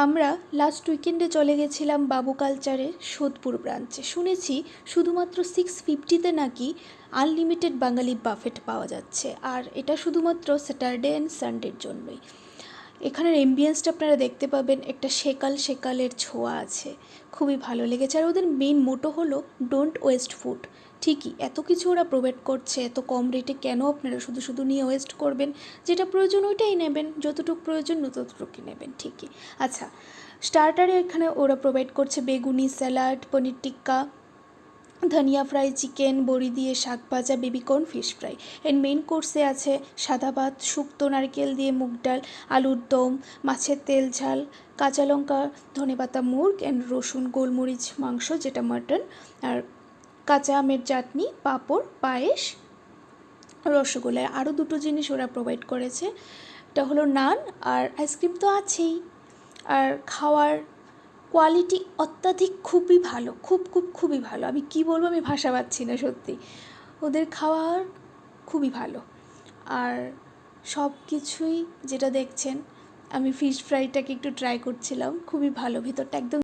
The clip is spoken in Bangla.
আমরা লাস্ট উইকেন্ডে চলে গেছিলাম বাবু কালচারের সোদপুর ব্রাঞ্চে। শুনেছি শুধুমাত্র 650-তে নাকি আনলিমিটেড বাঙালি বাফেট পাওয়া যাচ্ছে, আর এটা শুধুমাত্র স্যাটারডে অ্যান্ড সানডের জন্যই। এখানের এমবিয়েন্সটা আপনারা দেখতে পাবেন, একটা সেকালের ছোঁয়া আছে, খুবই ভালো লেগেছে। আর ওদের মেইন মোটো হলো ডোন্ট ওয়েস্ট ফুড। ঠিকই, এত কিছু ওরা প্রোভাইড করছে এত কম রেটে, কেন আপনারা শুধু শুধু নিয়ে ওয়েস্ট করবেন? যেটা প্রয়োজন ওইটাই নেবেন, যতটুকু প্রয়োজন ততটুকুই নেবেন। ঠিকই। আচ্ছা, স্টার্টারে এখানে ওরা প্রোভাইড করছে বেগুনি, স্যালাড, পনির টিক্কা, ধনিয়া ফ্রাই, চিকেন, বড়ি দিয়ে শাক ভাজা, বেবিকর্ন, ফিশ ফ্রাই। এর মেইন কোর্সে আছে সাদা ভাত, শুক্তো নারকেল দিয়ে মুগ ডাল, আলুর দম, মাছের তেল ঝাল, কাঁচা লঙ্কা, ধনেপাতা মুর্গ অ্যান্ড রসুন গোলমরিচ মাংস যেটা মাটন, আর কাঁচা আমের চাটনি, পাঁপড়, পায়েস, রসগোল্লা। আরও দুটো জিনিস ওরা প্রোভাইড করেছে, এটা হলো নান আর আইসক্রিম তো আছেই। আর খাওয়ার কোয়ালিটি অত্যাধিক খুবই ভালো, খুবই ভালো। আমি কী বলবো, আমি ভাষা পাচ্ছি না সত্যি। ওদের খাওয়ার খুবই ভালো। আর সব কিছুই যেটা দেখছেন, আমি ফিশ ফ্রাইটাকে একটু ট্রাই করছিলাম, খুবই ভালো, ভিতরটা একদম